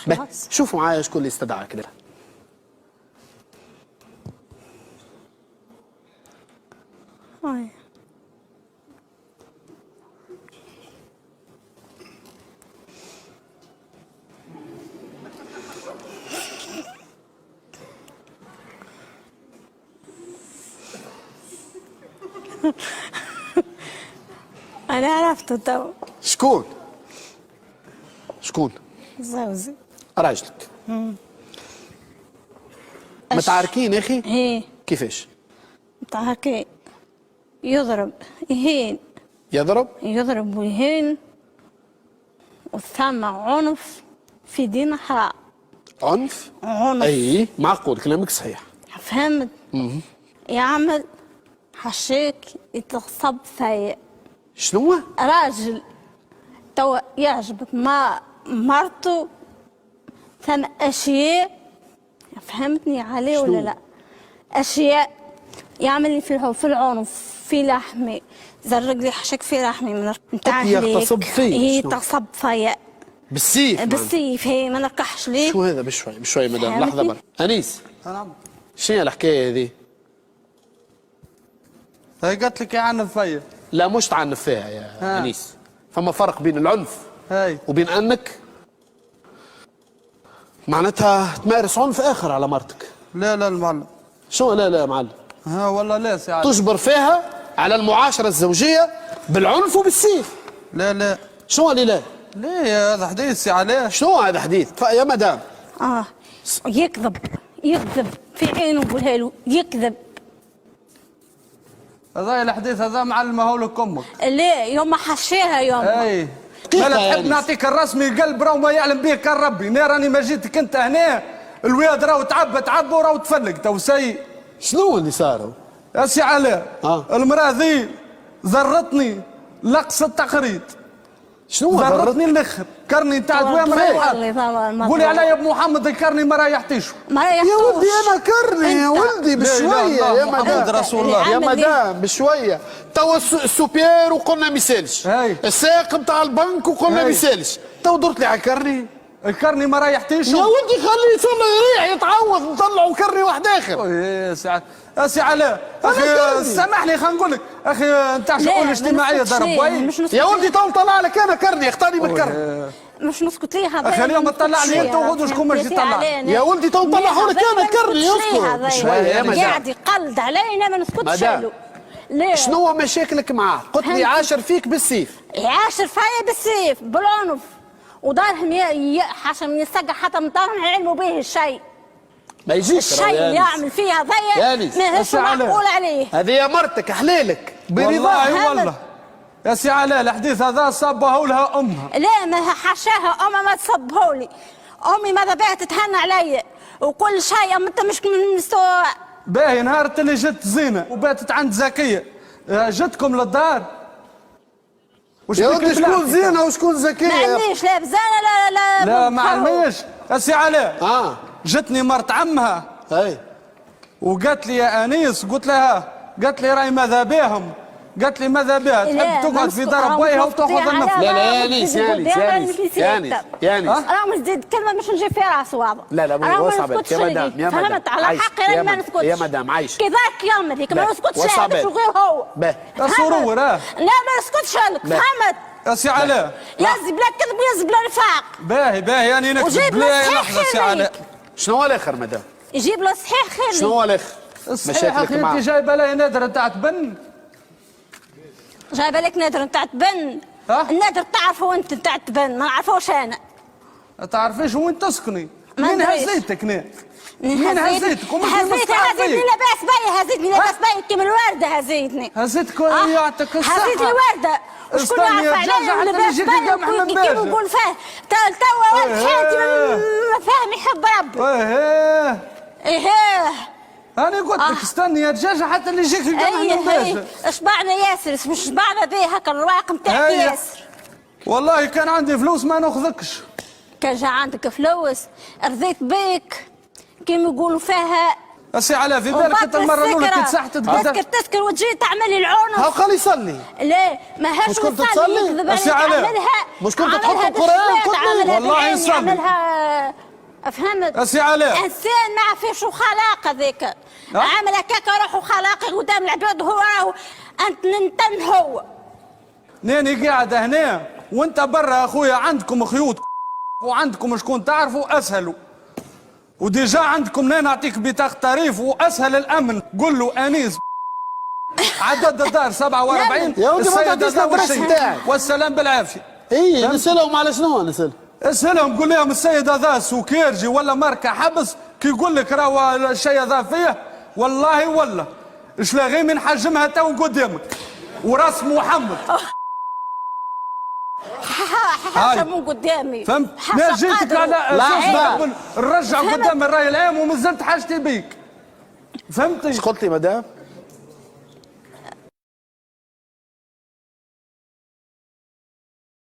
خلاص. شوفوا معايا شكون اللي استدعى كده. أنا عرفته تو. شكون؟ شكون؟ زوزي. راجلك. متعاركين يا أخي؟ إيه. كيفاش؟ متعاركين. يضرب يهين. يضرب ويهين وثم عنف في دين حرام. عنف؟ عنف. أي معقول كلامك صحيح. فهمت؟ يعمل حشيك يتغصب فيا. شنو؟ راجل توا يعجبك ما مرته ثم أشياء فهمتني عليه شنو؟ ولا لا؟ أشياء يعمل لي في العنف في لحمي زرق لي حشك في لحمي من نتاع يغتصب فيك. هي تغصب فيا بالسيف. بالسيف هي ما نركحش ليه. شو هذا؟ بشوي مدام لحظة برا. أنيس. نعم. شنو الحكاية هذه؟ هي قالت لك يعنف فيا. لا مش تعنف فيها يا أنيس. فما فرق بين العنف هاي وبين أنك معناتها تمارس عنف آخر على مرتك. لا المعلم. شو لا يا معلم؟ ها والله لا سي علي. تجبر فيها على المعاشرة الزوجية بالعنف وبالسيف. لا شو اللي لا؟ ليه هذا حديث سي علي. شنو هذا حديث؟ يا مدام. يكذب في عينه بقولها له يكذب. هذا الحديث هذا معلمه لك امك. ليه يوم ما حشيها يوم. اي ما تحب نعطيك الرسمي قلب راه ما يعلم به كان ربي. انا راني ما جيتك انت هنا الواد راهو تعب وراه تفلق تو سيء. شنو اللي صار؟ يا سي علاء المراه ذي زرتني لقص التقريد. شنو زرتني الاخر كرني تاع دوام رايحه. قولي علي يا ابو محمد الكرني ما رايحتيش. يا ولدي انا كرني يا ولدي بشويه يا مدام. رسول الله يا مدام بشويه. توا السوبير وقلنا ما يسالش. الساق نتاع البنك وقلنا ما يسالش. تو درت لي على كرني. الكرني ما رايحتيش. يا ولدي خليه يصلي يريح يتعوض نطلعوا كرني واحد اخر. يا سعد يا سي علاء اخي سامحني خلينا نقول لك اخي نتاع شؤون اجتماعيه ضرب وين. يا ولدي تو نطلع لك انا كرني اختارني بالكرني. مش نسكت ليه هذا. اخي اليوم تطلع لي انت وغدو شكون باش يطلع. يا ولدي تو نطلعوا لك انا كرني اسكت شويه يا مدام. قاعد يقلد علينا ما نسكتش له. ليه؟ شنو مشاكلك معاه؟ قلت لي عاشر فيك بالسيف. يعاشر فيا بالسيف بالعنف ودارهم حاشم يسقى حتى من دارهم يعلموا به الشيء. ما يجيش الشيء اللي يعمل فيها ضيق ماهيش معقول عليه. هذه يا مرتك حليلك برضاها. والله يا سي علاء الحديث هذا صبه لها امها. لا ما حاشاها امها ما تصبه لي. امي ماذا بها تتهنى علي وكل شيء انت مش من مستوى. باهي نهار اللي جت زينه وباتت عند زكيه جتكم للدار. يا ولدي شكون زينه وشكون زكيه؟ ما عنديش لا بزانه لا ما علميش يا سي علاء. جتني مرت عمها وقالت لي يا انيس قلت لها قالت لي راهي ماذا بهم. قالت لي ماذا بها تحب تقعد في دار ابويها وتاخذ النفل. لا يا انيس يا انيس راه مزيد كلمه مش نجي في راسه واضح. لا وصعب يا مدام يا مدام فهمت على حقي ما نسكتش يا مدام عايش كذاك يوم هذيك ما نسكتش غير هو الصرور لا ما نسكتش لك فهمت يا سي علاء. يزي بلا كذب يزي بلا نفاق. باهي يعني نكذب بلا لحظه سي علاء. شنو هو الاخر مدام؟ يجيب له صحيح خير. شنو هو الاخر؟ مشاكلك معاه. انت جايبه لي نادره تاع تبن. جايبه لك نادر نتاع تبن. النادر تعرفه انت نتاع تبن ما نعرفوش انا. ما تعرفيش وين تسكني. مين هزيتك انا؟ مين هزيتك؟ هزيتني لاباس بيا هزيتني لاباس بيا كيما الورده هزيتني. هزيتك يعطيك الصحه. هزيتني ورده. شكون يعرف عليا لاباس بيا كيما نقول فيه توا ولد حياتي ما فاهم يحب ربي. ايه أنا قلت لك استني يا دجاجة حتى اللي يجيك القمح من دجاجة. اشبعنا ياسر مش شبعنا به هكا الرواق نتاعك ياسر. والله كان عندي فلوس ما ناخذكش. كان جا عندك فلوس رضيت بيك كيما يقولوا فيها اسي علاء في بالك انت المره الاولى كي تسحت تسكر وتجي تعملي العنف. ها قال يصلي. لا ماهاش مش كنت تصلي؟ اسي علاء مش كنت تحط القران والله يصلي. عاملها فهمت؟ اسي علاء انسان ما فيش خلاق هذاك، عامل هكاك روحو خلاقي قدام العباد وهو راهو انت هو. ناني قاعد هنا وانت برا اخويا، عندكم خيوط وعندكم شكون تعرفوا اسهلوا، وديجا عندكم نانا نعطيك بطاقة طريف واسهل الامن. قول له انيس عدد الدار 47 يا ودي ما تعطيش الدرس نتاعك والسلام بالعافيه. اي نسالهم على شنو نسال؟ اسالهم قول لهم السيد هذا سكيرجي ولا ماركه حبس، كي يقول لك راهو الشيء هذا فيه والله ولا اش لاغي من حجمها تو قدامك وراس محمد. حاجه مو قدامي فهمت؟ ما جيتك على اساس نرجع قدام الراي العام ومازلت حاجتي بيك. فهمتي؟ اش قلت لي مدام؟